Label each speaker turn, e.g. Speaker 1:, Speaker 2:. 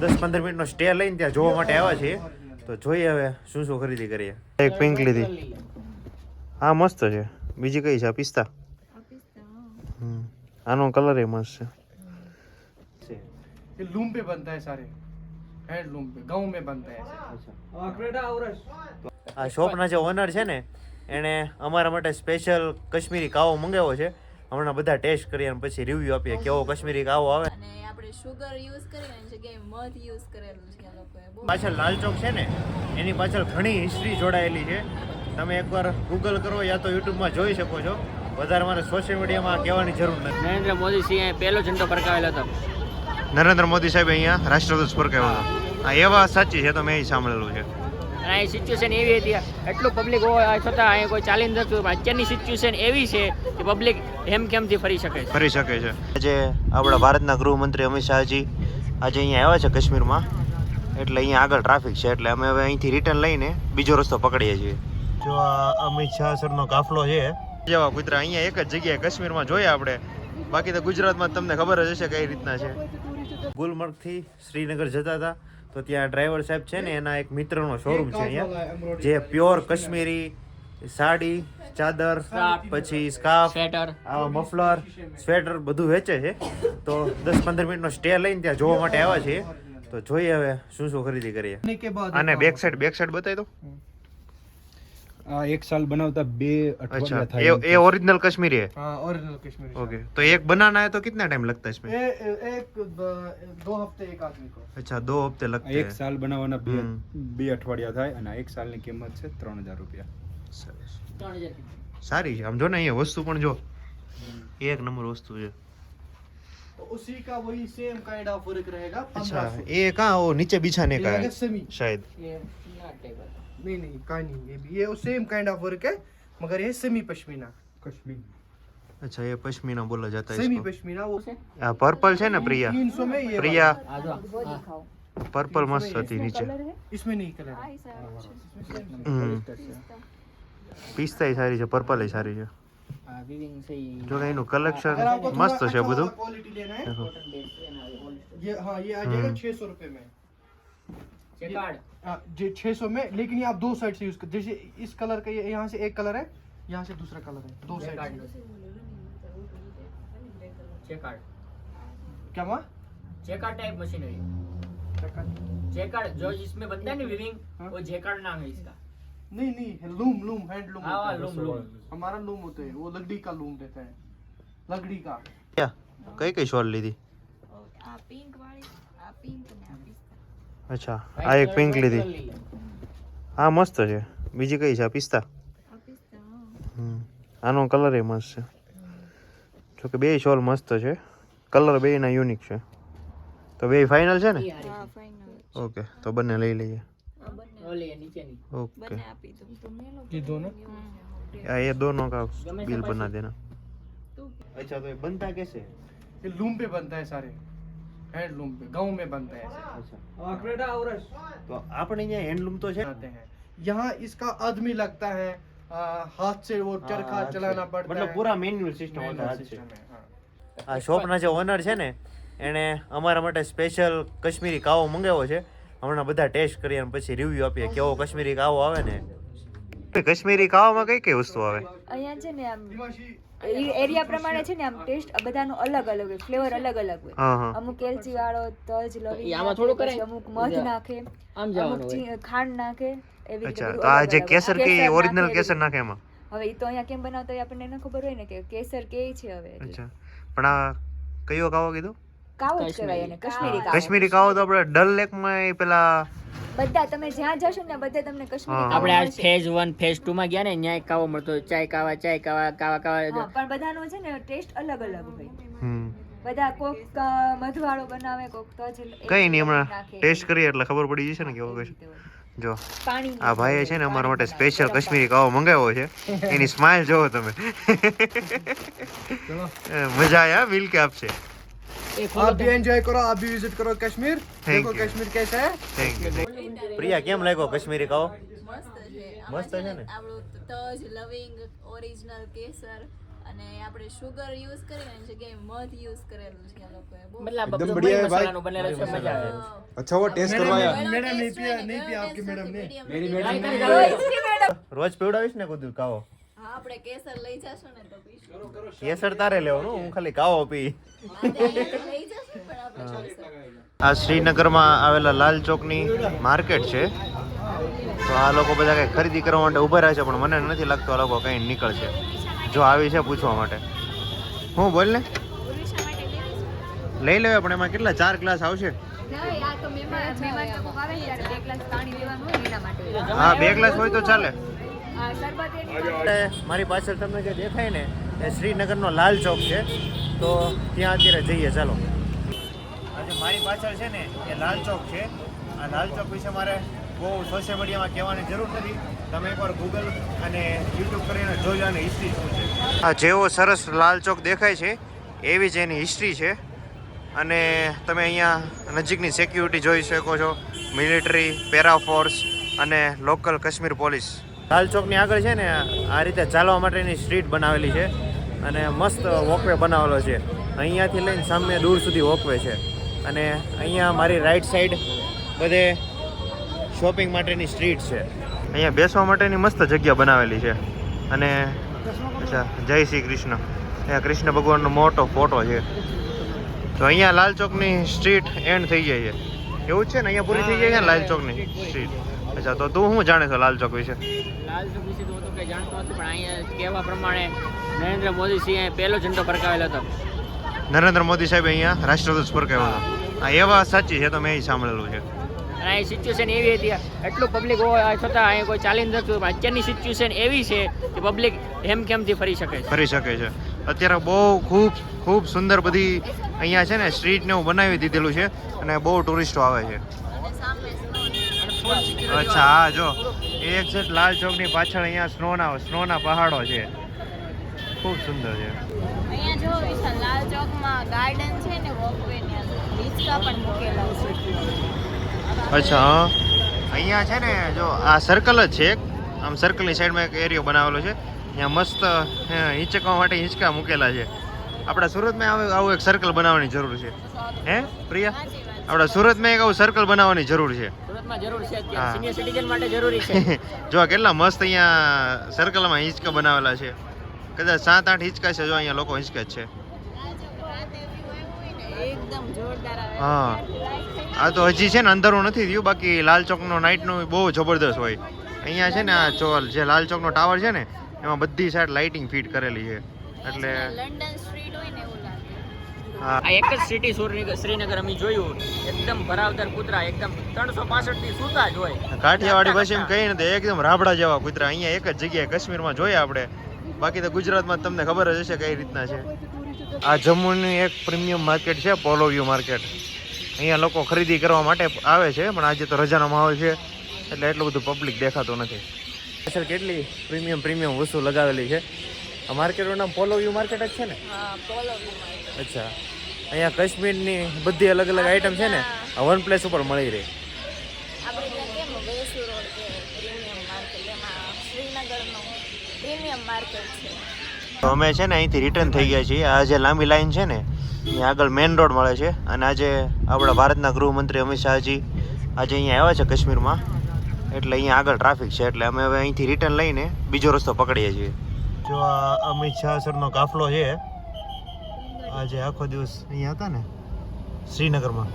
Speaker 1: 10-15 મિનિટનો સ્ટે લઈને ત્યાં જોવા માટે આવ્યા છીએ. તો જોઈએ હવે શું શું ખરીદી કરીએ. એક પિંક લીધી. હા મસ્ત છે. બીજી કઈ છે? પિસ્તા. આનો કલર એ મસ્ત છે.
Speaker 2: ये लूम पे बनता है सारे, हैंडलूम पे, गांव में बनता है ऐसा।
Speaker 1: આ શોપના જે ઓનર છે ને એણે અમારા માટે સ્પેશિયલ કશ્મીરી કાવો મંગાવ્યો છે. હમણાં બધા ટેસ્ટ કરીએ અને પછી રિવ્યુ આપીએ કેવો કશ્મીરી કાવો આવે.
Speaker 3: અને આપણે સુગર યુઝ કરીએ એની જગ્યાએ મધ યુઝ કરેલું છે આ લોકોએ.
Speaker 1: પાછળ લાલ ચોક છે ને એની પાછળ ઘણી હિસ્ટ્રી જોડાયેલી છે. તમે એકવાર ગૂગલ કરો યા તો યુટ્યુબમાં જોઈ શકો છો. વધારે મારે સોશિયલ મીડિયામાં કહેવાની જરૂર નથી.
Speaker 4: નરેન્દ્ર મોદી સિંહે પહેલો ઝંડો ફરકાવેલો હતો.
Speaker 1: નરેન્દ્ર મોદી સાહેબ અહીંયા રાષ્ટ્રધ્વજ ફરકાવ્યો હતો. હા એ વાત સાચી છે, તો મેં સાંભળેલું છે.
Speaker 4: અને અહીં સિચ્યુએશન એવી હતી, એટલું પબ્લિક હોય છતાં અહીં કોઈ ચાલી નથી શકતું. અત્યારની સિચ્યુએશન એવી છે કે પબ્લિક હેમખેમથી ફરી શકે છે.
Speaker 1: આજે આપણા ભારતના ગૃહમંત્રી અમિત શાહજી આજે અહીંયા આવ્યા છે કાશ્મીરમાં. એટલે અહીંયા આગળ ટ્રાફિક છે એટલે અમે હવે અહીંથી રિટર્ન લઈને બીજો રસ્તો પકડીએ છીએ. જો આ અમિત શાહ સરનો કાફલો છે જેવા કુતરા અહીંયા એક જ જગ્યાએ કાશ્મીરમાં જોઈએ આપણે. બાકી તો ગુજરાતમાં તમને ખબર જ હશે કઈ રીતના છે. ગુલમર્ગથી શ્રીનગર જતા હતા તો ત્યાં ડ્રાઈવર સાહેબ છે ને એના એક મિત્રનો શોરૂમ છે અહીંયા જે પ્યોર કાશ્મીરી સાડી, ચાદર, પછી સ્કાર્ફ,
Speaker 4: સ્વેટર,
Speaker 1: આવા મફલર, સ્વેટર બધું વેચે છે. તો 10-15 મિનિટનો સ્ટે લઈને ત્યાં જોવા માટે આવ્યા છીએ. તો જોઈએ હવે શું શું ખરીદી કરીએ. અને બેક સાઈડ બતાવી દો.
Speaker 2: एक साल बनाता 2
Speaker 1: अच्छा
Speaker 2: अठवाडिया था
Speaker 1: ये ओरिजिनल कश्मीरी है.
Speaker 2: हाँ ओरिजिनल कश्मीरी।
Speaker 1: ओके तो एक बनाना है तो कितना टाइम लगता है इसमें?
Speaker 2: एक 2 हफ्ते एक आदमी को।
Speaker 1: अच्छा 2 हफ्ते लगते
Speaker 5: एक
Speaker 1: हैं.
Speaker 5: साल बनाववाना 2 અઠવાડિયા થાય અને એક સાલની કિંમત છે 3000 રૂપિયા.
Speaker 1: સરસ.
Speaker 4: 3000
Speaker 1: સારી છે આમ જો ને અહીંયા વસ્તુ પણ જો એક નંબર વસ્તુ છે.
Speaker 2: तो उसी का वही सेम काइंड ऑफ वर्क रहेगा।
Speaker 1: अच्छा
Speaker 2: 1500।
Speaker 1: ये कहाँ वो नीचे बिछाने का है
Speaker 2: सेमी
Speaker 1: शायद.
Speaker 2: नहीं कानी ये सेम काइंड ऑफ वर्क है मगर ये सेमी पश्मीना।
Speaker 5: કશ્મીર
Speaker 1: अच्छा ये पश्मीना बोला जाता है
Speaker 2: सेमी
Speaker 1: इसको.
Speaker 2: पश्मीना वो
Speaker 1: આ પર્પલ છે ને પ્રિયા
Speaker 2: 300 में ये
Speaker 1: પ્રિયા
Speaker 4: આ જો
Speaker 1: પર્પલ મસ્ત હતી નીચે.
Speaker 2: वाला। इसमें नहीं कलर है।
Speaker 1: પિસ્તા સારી છે, પર્પલ એ સારી છે.
Speaker 4: આ વિવિંગ છે ઈ
Speaker 1: જો કે એનું કલેક્શન
Speaker 2: अगर आपको थोड़ा
Speaker 1: મસ્ત છે બધું.
Speaker 2: क्वालिटी लेना है
Speaker 1: देखो
Speaker 4: કોટન બેઝ છે એના પોલિસ્ટર
Speaker 2: ये हाँ ये आ जाएगा 600 रुपए में।
Speaker 4: ચેકાર્ડ
Speaker 2: जी 600 में, लेकिन ये आप 2 साइड से यूज कर, जैसे इस कलर का ये यहाँ से एक कलर है, यहाँ से दूसरा कलर है, 2 साइड से।
Speaker 4: ચેકાર્ડ
Speaker 2: क्या माँ?
Speaker 4: चेकार्ड टाइप मशीन है ये। चेकार्ड जो इसमें बनता है ना विविंग, वो चेकार्ड नाम है इसका।
Speaker 2: नहीं लूम हैंडलूम
Speaker 4: हाँ
Speaker 2: होता है।
Speaker 4: लूम
Speaker 2: हमारा लूम होते हैं, वो लकड़ी का लूम देता है, लकड़ी का।
Speaker 1: ક્યાં કઈ શોલ લીધી?
Speaker 3: આ પિંક વાળી, આ પિંક ને આ પિસ્તા.
Speaker 1: અચ્છા આ એક પિંક લીધી. હા મસ્ત છે. બીજી કઈ છે? આ પિસ્તા.
Speaker 3: આ પિસ્તા.
Speaker 1: આનો કલર એ મસ્ત છે. જો કે બે શોલ મસ્ત છે, કલર બેયના યુનિક છે. તો બે ફાઇનલ છે ને?
Speaker 3: હા ફાઇનલ.
Speaker 1: ઓકે તો બંને લઈ લઈએ.
Speaker 3: આ બંને
Speaker 4: ઓલી નીચેની
Speaker 1: ओके
Speaker 3: બંને આપી દઉં તો મેલો.
Speaker 2: ये दोनों
Speaker 1: ये दोनों का बिल बना देना.
Speaker 3: તું
Speaker 1: अच्छा तो ये बनता कैसे?
Speaker 2: ये लूम पे बनता है सारे, हैंडलूम पे, गांव में बनता है ऐसा।
Speaker 1: अच्छा
Speaker 2: तो
Speaker 1: तो આપણે અહીંયા હેન્ડલૂમ તો છે.
Speaker 2: बनाते हैं यहाँ, इसका आदमी लगता है, हाथ से वो चरखा चलाना पड़ता
Speaker 1: मतलब
Speaker 2: है।
Speaker 1: पूरा મેન્યુઅલ સિસ્ટમ
Speaker 2: Manual
Speaker 1: હોતા છે.
Speaker 2: system है, हाँ।
Speaker 1: આ શોપના જે ઓનર છે ને એણે અમારા માટે સ્પેશિયલ કશ્મીરી કાવો મંગાવ્યો છે. હમણાં બધા ટેસ્ટ કરીએ અને પછી રિવ્યુ આપીએ કેવો કશ્મીરી કાવો આવે ને. કશ્મીરી કાવામાં કઈ કઈ વસ્તુ આવે?
Speaker 6: અહીંયા છે ને આમ એરિયા પ્રમાણે છે ને આમ ટેસ્ટ બધાનો અલગ અલગ હોય, ફ્લેવર અલગ અલગ હોય.
Speaker 1: હા હા
Speaker 6: અમુક એલચી વાળો, તજ, લવિંગ,
Speaker 4: આમાં થોડું કરાય?
Speaker 6: અમુક મધ નાખે,
Speaker 4: આમ જવાનું
Speaker 6: અમુક
Speaker 4: હોય
Speaker 6: ખાંડ નાખે, એવી રીતે
Speaker 1: અચ્છા
Speaker 6: બધું
Speaker 1: તો આ
Speaker 6: અલગ
Speaker 1: જે
Speaker 6: અલગ.
Speaker 1: કેસર કે
Speaker 6: કેસર
Speaker 1: ઓરિજિનલ
Speaker 6: નાખે,
Speaker 1: કેસર નાખે એમાં?
Speaker 6: હવે એ તો અહીંયા કેમ બનાવતા હોય આપણને ન ખબર હોય ને કે કેસર કે છે હવે એટલે.
Speaker 1: અચ્છા પણ આ કયો કાવો કીધું?
Speaker 6: કાવો જ કહેવાય એને, કાશ્મીરી કાવો.
Speaker 1: કશ્મીરી કાવો તો આપણે ડલ લેકમાં પેલા
Speaker 6: બધા તમે જ્યાં જશો ને બધે તમને કશ્મીરી
Speaker 1: હા.
Speaker 6: કાવો
Speaker 4: આપણે આજ
Speaker 6: મળશે.
Speaker 4: ફેઝ 1 ફેઝ 2 માં ગયા ને ન્યાય કાવો મળતો ચાય કાવા કાવા
Speaker 6: હા, પણ બધાનો છે ને ટેસ્ટ અલગ અલગ હોય.
Speaker 1: હમ
Speaker 6: બધા કોક મધવાળો બનાવે, કોક તજ
Speaker 1: કઈ નહીં હમણાં
Speaker 6: નાખે.
Speaker 1: ટેસ્ટ કરીએ એટલે ખબર પડી જશે ને કેવો
Speaker 6: એવી
Speaker 1: કશે.
Speaker 6: રીતે હોય.
Speaker 1: જો
Speaker 6: પાણી
Speaker 1: આ ભાઈએ છે ને અમારા માટે સ્પેશિયલ કશ્મીરી કાવો મંગાવ્યો છે. એની સ્માઇલ જોવો તમે. મજા આયા મિલ કે આપશે.
Speaker 2: आप भी एंजॉय करो, आप भी विजिट करो कश्मीर,
Speaker 1: Thank
Speaker 2: देखो
Speaker 1: you.
Speaker 2: कश्मीर कैसा है।
Speaker 1: Thank you. પ્રિયા કેમ લાગ્યો કશ્મીરી કાવો?
Speaker 3: મસ્ત છે.
Speaker 1: મસ્ત છે ને?
Speaker 3: આપણું તજ, લવિંગ, ઓરિજિનલ કેસર અને આપણે સુગર યુઝ કરીએ એની જગ્યાએ મધ યુઝ કરેલું છે આ લોકોએ બહુ
Speaker 4: મતલબ
Speaker 5: एकदम
Speaker 4: બધું
Speaker 5: बढ़िया है भाई।
Speaker 4: મસાલાનું બનેલું છે, મજા આવે
Speaker 5: अच्छा वो टेस्ट करवाया
Speaker 2: मैडम नहीं पिया आपकी मैडम ने
Speaker 5: मेरी मैडम ने
Speaker 1: રોજ પીવડાવીશ ને કુદું કાવો
Speaker 3: હા આપણે કેસર લઈ જશું ને તો પીશું
Speaker 1: કેસર તારે લેવાનું હું ખાલી કાવો પી
Speaker 3: હા, તે અહીંયાથી લઈ જશું પણ આપણે જોઈશું.
Speaker 1: આ શ્રીનગરમાં આવેલા લાલ ચોકની માર્કેટ છે તો આ લોકો બધા કંઈ ખરીદી કરવા માટે ઊભા રહ્યા છે પણ મને નથી લાગતું આ લોકો કંઈ નીકળશે જો આવી છે પૂછવા માટે હું બોલ ને લઈ લેવા પણ એમાં કેટલા 4 ગ્લાસ આવશે
Speaker 6: મહેમાન તો કોક આવે ને ત્યારે 2 ગ્લાસ પાણી લેવાનું હોય ને એના માટે
Speaker 1: હા 2 ગ્લાસ હોય તો ચાલે
Speaker 6: શરબત એની
Speaker 1: મારી પાછળ તમને જે દેખાય ને એ શ્રીનગરનો લાલ ચોક છે તો ત્યાં અત્યારે જઈએ ચાલો આજે મારી પાછળ છે ને એ લાલ ચોક છે આ લાલ ચોક વિશે મારે બહુ સોશિયલ મીડિયામાં કહેવાની જરૂર નથી તમે એકવાર ગૂગલ અને યુટ્યુબ કરીને જોજો અને હિસ્ટ્રી શું છે આ જેવો સરસ લાલ ચોક દેખાય છે એવી જ એની હિસ્ટ્રી છે અને તમે અહીંયા નજીકની સિક્યુરિટી જોઈ શકો છો મિલિટરી પેરાફોર્સ અને લોકલ કાશ્મીર પોલીસ લાલ ચોકની આગળ છે ને આ રીતે ચાલવા માટેની સ્ટ્રીટ બનાવેલી છે અને મસ્ત વોકવે બનાવેલો છે અહીંયાથી લઈને સામે દૂર સુધી વોકવે છે અને અહીંયા મારી રાઈટ સાઈડ બધે શોપિંગ માટેની સ્ટ્રીટ છે અહીંયા બેસવા માટેની મસ્ત જગ્યા બનાવેલી છે અને અચ્છા જય શ્રી કૃષ્ણ અહીંયા કૃષ્ણ ભગવાનનો મોટો ફોટો છે તો અહીંયા લાલ ચોકની સ્ટ્રીટ એન્ડ થઈ જાય છે એવું જ છે ને અહીંયા પૂરી થઈ જાય છે ને લાલ ચોકની સ્ટ્રીટ અચ્છા તો તું શું જાણે છો લાલ ચોક વિશે
Speaker 4: લાલ ચોક વિશે તો હું તો કંઈ જાણતો નથી પણ અહીંયા કહેવા પ્રમાણે નરેન્દ્ર મોદી સિંહે પહેલો ઝંડો ફરકાવેલો હતો
Speaker 1: નરેન્દ્ર મોદી સાહેબ અહીંયા રાષ્ટ્રધ્વજ ફરકાવ્યો હતો હા એ વાત સાચી છે તો મેં એ સાંભળેલું છે
Speaker 4: અને અહીં સિચ્યુએશન એવી હતી એટલું પબ્લિક હોવા છતાં અહીં કોઈ ચાલી નથી પણ અત્યારની સિચ્યુએશન એવી છે કે પબ્લિક હેમખેમથી ફરી શકે છે
Speaker 1: ફરી શકે છે અત્યારે બહુ ખૂબ સુંદર બધી અહીંયા છે ને સ્ટ્રીટ ને એવું બનાવી દીધેલું છે અને બહુ ટુરિસ્ટો આવે છે
Speaker 3: અને સામે
Speaker 1: અચ્છા હા જો એક છે લાલ ચોકની પાછળ અહીંયા સ્નોના પહાડો છે ખૂબ સુંદર છે
Speaker 3: અહીંયા જો વિશાલ લાલ ચોકમાં ગાર્ડન છે ને વોકવે ને હિંચકા પણ મૂકેલા છે
Speaker 1: અચ્છા હા અહીંયા છે ને જો આ સર્કલ જ છે એક આમ સર્કલની સાઈડમાં એક એરિયો બનાવેલો છે ત્યાં મસ્ત હિંચકવા માટે હિંચકા મૂકેલા છે આપણા સુરતમાં આવું એક સર્કલ બનાવવાની જરૂર છે હે પ્રિયા આપણા સુરતમાં એક આવું સર્કલ બનાવવાની જરૂર છે
Speaker 4: સુરતમાં જરૂર છે
Speaker 1: હા.
Speaker 4: અત્યારે સિનિયર સિટીઝન માટે જરૂરી છે
Speaker 1: જો આ કેટલા મસ્ત અહીંયા સર્કલમાં હિંચકા બનાવેલા છે કદાચ 7-8 હિંચકા છે જો અહીંયા લોકો હિંચકે જ છે
Speaker 3: એકદમ જોરદાર આવે
Speaker 1: હા આ તો હજી છે ને અંધારું નથી થયું બાકી લાલ ચોકનો નાઇટનું બહુ જબરદસ્ત હોય અહીંયા છે ને આ જે લાલ ચોકનો ટાવર છે ને એમાં બધી સાઈડ લાઇટિંગ ફિટ કરેલી છે એટલે
Speaker 3: લંડન સ્ટ્રીટ હોય ને એવું લાગે
Speaker 1: હા
Speaker 4: આ એક જ સિટી શ્રીનગર અમે જોયું એકદમ ભરાવદાર કૂતરા એકદમ 365 થી સૂતા જ હોય
Speaker 1: કાઠિયાવાડી ભાષામાં કહીએ ને તો એકદમ રાબડા જેવા કૂતરા અહીંયા એક જ જગ્યાએ કાશ્મીરમાં જોઈએ આપણે બાકી તો ગુજરાતમાં તમને ખબર જ હશે કઈ રીતના છે આ જમ્મુની એક પ્રીમિયમ માર્કેટ છે પોલો વ્યૂ માર્કેટ અહીંયા લોકો ખરીદી કરવા માટે આવે છે પણ આજે તો રજાનો માહોલ છે એટલે એટલું બધું પબ્લિક દેખાતું નથી અસર કેટલી પ્રીમિયમ વસ્તુ લગાવેલી છે આ માર્કેટનું નામ પોલો વ્યૂ માર્કેટ જ છે ને
Speaker 3: હા પોલો વ્યૂ
Speaker 1: અચ્છા અહીંયા કાશ્મીરની બધી અલગ અલગ આઈટમ છે ને આ વન પ્લેસ ઉપર મળી રહે
Speaker 3: આપણે ત્યાં કેમ વેસુ રોડ કે પ્રીમિયમ માર્કેટ એમાં શ્રીનગરનો પ્રીમિયમ માર્કેટ છે
Speaker 1: તો અમે છે ને અહીંથી રિટર્ન થઈ ગયા છીએ આ જે લાંબી લાઈન છે ને અહીંયા આગળ મેઇન રોડ મળે છે અને આજે આપણા ભારતના ગૃહમંત્રી અમિત શાહજી આજે અહીંયા આવ્યા છે કાશ્મીરમાં એટલે અહીંયા આગળ ટ્રાફિક છે એટલે અમે હવે અહીંથી રિટર્ન લઈને બીજો રસ્તો પકડીએ છીએ જો આ અમિત શાહ સરનો કાફલો છે આજે આખો દિવસ અહીંયા હતા ને શ્રીનગરમાં